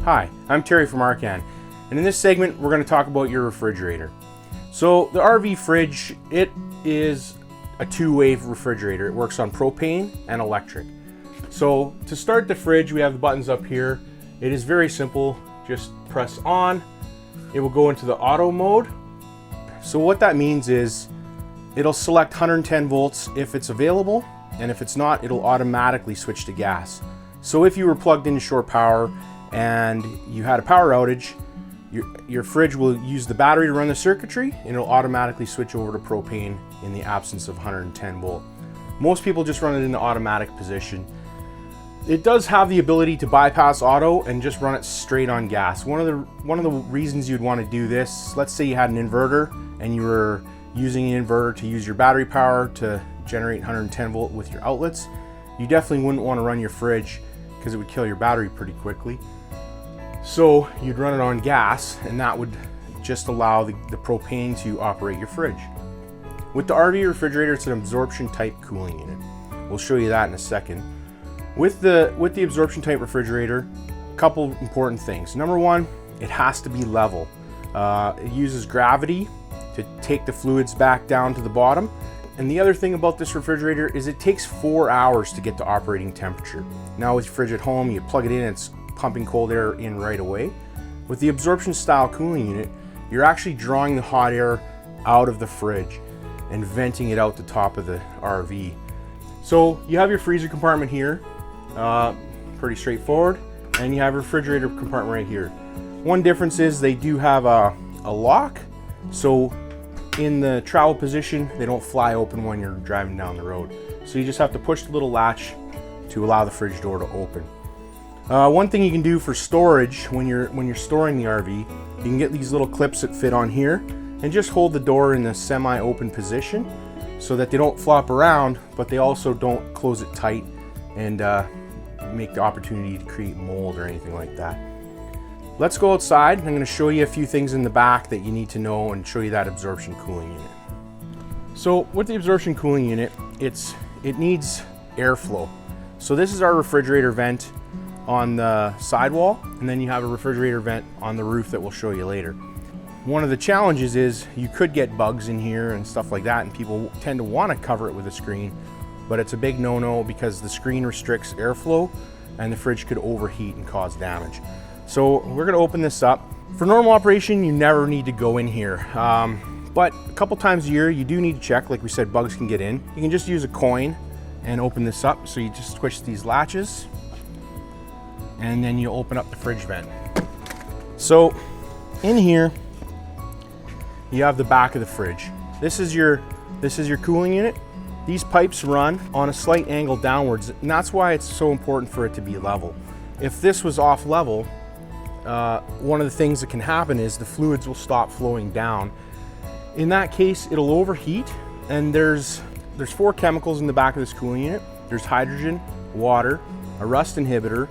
Hi, I'm Terry from Arcan, and in this segment we're going to talk about your refrigerator. So the RV fridge, it is a two-way refrigerator. It works on propane and electric. So to start the fridge, we have the buttons up here. It is very simple. Just press on. It will go into the auto mode. So what that means is it'll select 110 volts if it's available, and if it's not, it'll automatically switch to gas. So if you were plugged into short power and you had a power outage, your fridge will use the battery to run the circuitry, and it'll automatically switch over to propane in the absence of 110 volt. Most people just run it in the automatic position. It does have the ability to bypass auto and just run it straight on gas. One of the reasons you'd want to do this, let's say you had an inverter and you were using an inverter to use your battery power to generate 110 volt with your outlets, you definitely wouldn't want to run your fridge because it would kill your battery pretty quickly. So you'd run it on gas, and that would just allow the propane to operate your fridge. With the RV refrigerator, it's an absorption type cooling unit. We'll show you that in a second. With the absorption type refrigerator, a couple important things. Number one, it has to be level. It uses gravity to take the fluids back down to the bottom. And the other thing about this refrigerator is it takes 4 hours to get to operating temperature. Now with your fridge at home, you plug it in, it's pumping cold air in right away. With the absorption style cooling unit, you're actually drawing the hot air out of the fridge and venting it out the top of the RV. So you have your freezer compartment here, pretty straightforward, and you have a refrigerator compartment right here. One difference is they do have a lock, so in the travel position, they don't fly open when you're driving down the road. So you just have to push the little latch to allow the fridge door to open. One thing you can do for storage when you're storing the RV, you can get these little clips that fit on here and just hold the door in the semi-open position so that they don't flop around, but they also don't close it tight and make the opportunity to create mold or anything like that. Let's go outside. I'm going to show you a few things in the back that you need to know and show you that absorption cooling unit. So with the absorption cooling unit, it needs airflow. So this is our refrigerator vent on the sidewall, and then you have a refrigerator vent on the roof that we'll show you later. One of the challenges is you could get bugs in here and stuff like that, and people tend to want to cover it with a screen, but it's a big no-no because the screen restricts airflow and the fridge could overheat and cause damage. So we're going to open this up. For normal operation, you never need to go in here, but a couple times a year you do need to check. Like we said, bugs can get in. You can just use a coin and open this up. So you just twist these latches, and then you open up the fridge vent. So in here, you have the back of the fridge. This is your cooling unit. These pipes run on a slight angle downwards, and that's why it's so important for it to be level. If this was off level, one of the things that can happen is the fluids will stop flowing down. In that case, it'll overheat, and there's 4 chemicals in the back of this cooling unit. There's hydrogen, water, a rust inhibitor,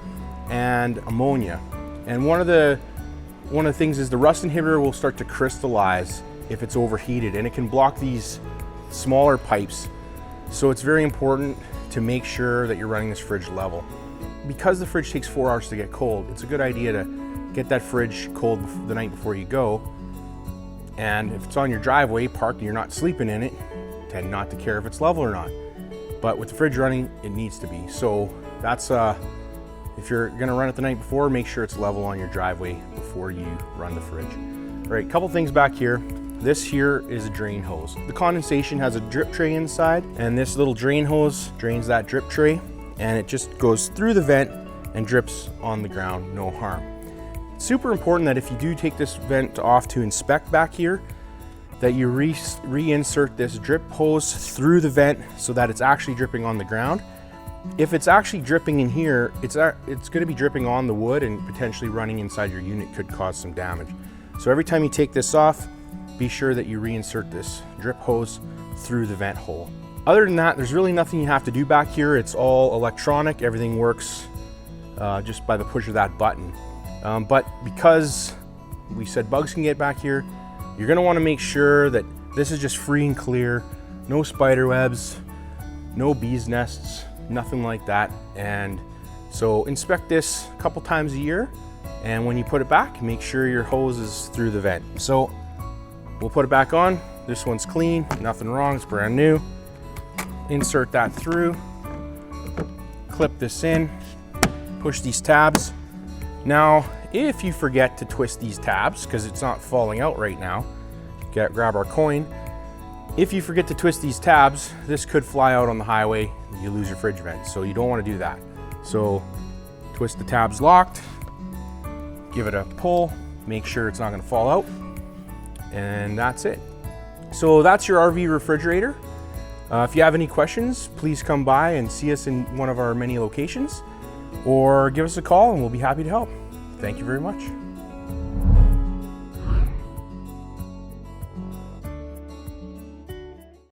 and ammonia. And one of the things is the rust inhibitor will start to crystallize if it's overheated, and it can block these smaller pipes. So it's very important to make sure that you're running this fridge level. Because the fridge takes 4 hours to get cold, it's a good idea to get that fridge cold the night before you go. And if it's on your driveway parked and you're not sleeping in it, tend not to care if it's level or not. But with the fridge running, it needs to be. So that's if you're gonna run it the night before, make sure it's level on your driveway before you run the fridge. All right, couple things back here. This here is a drain hose. The condensation has a drip tray inside, and this little drain hose drains that drip tray, and it just goes through the vent and drips on the ground, no harm. It's super important that if you do take this vent off to inspect back here, that you reinsert this drip hose through the vent so that it's actually dripping on the ground. If it's actually dripping in here, it's going to be dripping on the wood and potentially running inside your unit could cause some damage. So every time you take this off, be sure that you reinsert this drip hose through the vent hole. Other than that, there's really nothing you have to do back here. It's all electronic. Everything works just by the push of that button. But because we said bugs can get back here, you're going to want to make sure that this is just free and clear, no spider webs, no bees nests, nothing like that. And so inspect this a couple times a year And when you put it back, make sure your hose is through the vent. So we'll put it back on. This one's clean, nothing wrong, it's brand new. Insert that through, clip this in, push these tabs. Now, if you forget to twist these tabs, because it's not falling out right now, grab our coin. If you forget to twist these tabs, this could fly out on the highway, you lose your fridge vent, so you don't want to do that. So twist the tabs locked, give it a pull, make sure it's not going to fall out, and that's it. So that's your RV refrigerator. If you have any questions, please come by and see us in one of our many locations, or give us a call and we'll be happy to help. Thank you very much.